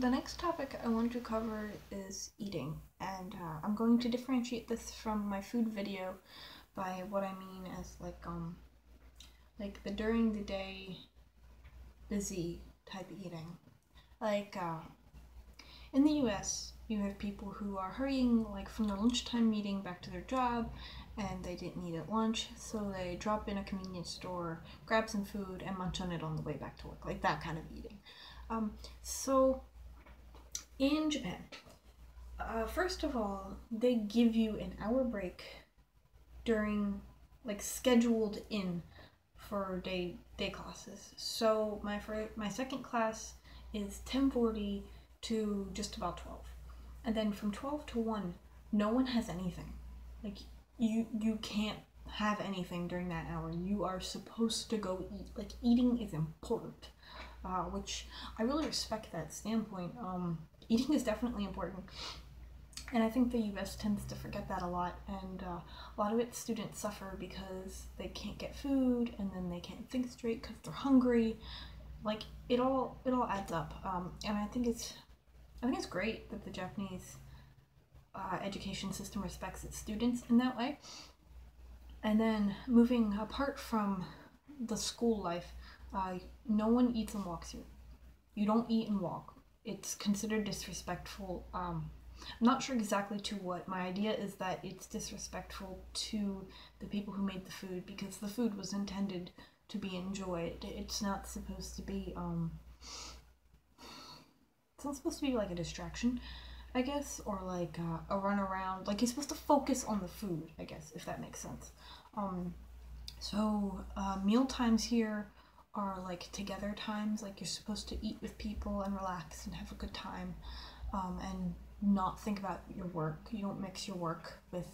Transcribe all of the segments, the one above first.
the next topic I want to cover is eating, and I'm going to differentiate this from my food video by what I mean as like the during the day busy type eating. Like in the US, you have people who are hurrying like from their lunchtime meeting back to their job, and they didn't eat at lunch, so they drop in a convenience store, grab some food, and munch on it on the way back to work, like that kind of eating. So in Japan, first of all, they give you an hour break during, like, scheduled in for day classes. So my second class is 10:40 to just about 12, and then from 12 to 1, no one has anything. Like you can't have anything during that hour. You are supposed to go eat. Like, eating is important, which I really respect that standpoint. Eating is definitely important, and I think the US tends to forget that a lot, and a lot of its students suffer because they can't get food, and then they can't think straight because they're hungry. Like, it all adds up, and I think it's great that the Japanese education system respects its students in that way. And then moving apart from the school life, no one eats and walks here. You don't eat and walk. It's considered disrespectful. I'm not sure exactly to what. My idea is that it's disrespectful to the people who made the food, because the food was intended to be enjoyed. It's not supposed to be like a distraction, I guess, or like a run around. Like, you're supposed to focus on the food, I guess, if that makes sense. So meal times here are like together times. Like, you're supposed to eat with people and relax and have a good time, and not think about your work. You don't mix your work with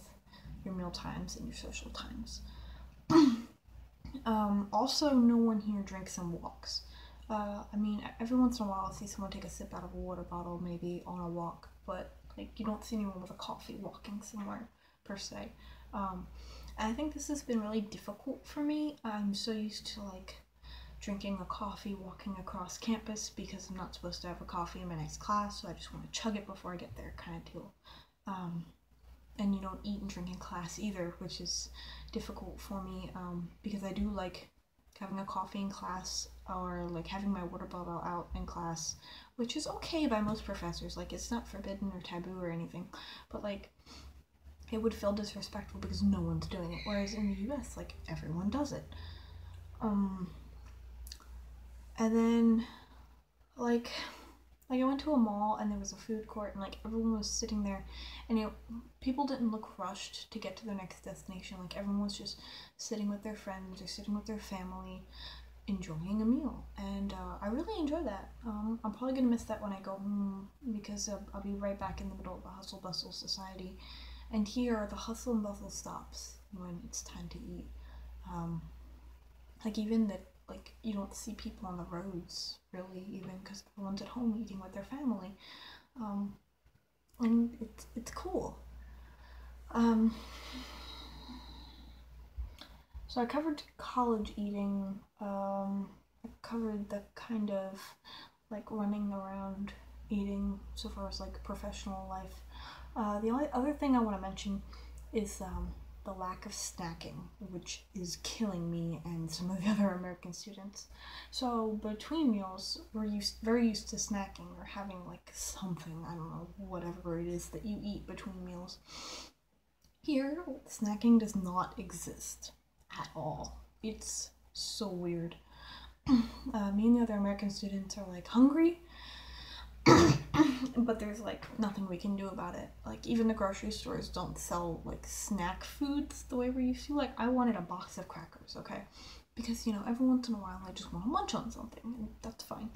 your meal times and your social times. Also, no one here drinks and walks. I mean, every once in a while I'll see someone take a sip out of a water bottle, maybe on a walk, but like, you don't see anyone with a coffee walking somewhere, per se. And I think this has been really difficult for me. I'm so used to like drinking a coffee walking across campus, because I'm not supposed to have a coffee in my next class, so I just want to chug it before I get there, kind of deal. And you don't eat and drink in class either, which is difficult for me, because I do like having a coffee in class, or like having my water bottle out in class, which is okay by most professors. Like, it's not forbidden or taboo or anything, but like, it would feel disrespectful because no one's doing it, whereas in the US, like, everyone does it. And then like I went to a mall, and there was a food court, and like, everyone was sitting there, and people didn't look rushed to get to their next destination. Like, everyone was just sitting with their friends or sitting with their family, enjoying a meal, and I really enjoy that. I'm probably gonna miss that when I go home, because I'll be right back in the middle of the hustle bustle society, and here the hustle and bustle stops when it's time to eat. Like, even that, like, you don't see people on the roads really, even, because everyone's at home eating with their family, and it's cool. So I covered college eating. I covered the kind of like running around eating so far as like professional life. The only other thing I want to mention is the lack of snacking, which is killing me and some of the other American students. So between meals, we're very used to snacking, or having like something, I don't know, whatever it is that you eat between meals. Here, snacking does not exist at all. It's so weird. Me and the other American students are like hungry, but there's like nothing we can do about it. Like, even the grocery stores don't sell like snack foods the way we're used to. Like, I wanted a box of crackers, okay? Because, every once in a while I just want to munch on something, and that's fine.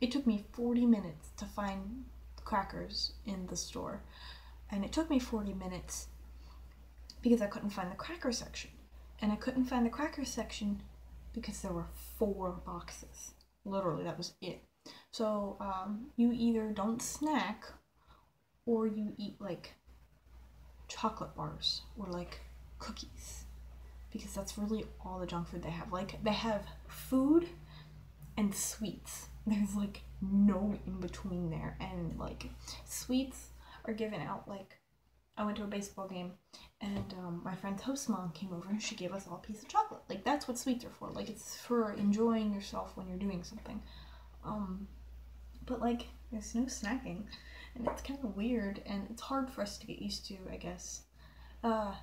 It took me 40 minutes to find crackers in the store, and it took me 40 minutes because I couldn't find the cracker section. And I couldn't find the cracker section because there were 4 boxes. Literally, that was it. So you either don't snack, or you eat like chocolate bars or like cookies, because that's really all the junk food they have. Like, they have food and sweets. There's like no in between there. And like sweets are given out. Like I went to a baseball game, and my friend's host mom came over and she gave us all a piece of chocolate. Like that's what sweets are for. Like it's for enjoying yourself when you're doing something. But like there's no snacking, and it's kind of weird, and it's hard for us to get used to, I guess. But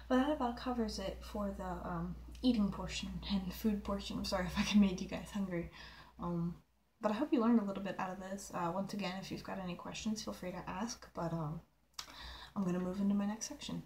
that about covers it for the eating portion and food portion. I'm sorry if I made you guys hungry. But I hope you learned a little bit out of this. Once again, if you've got any questions, feel free to ask. But I'm gonna move into my next section.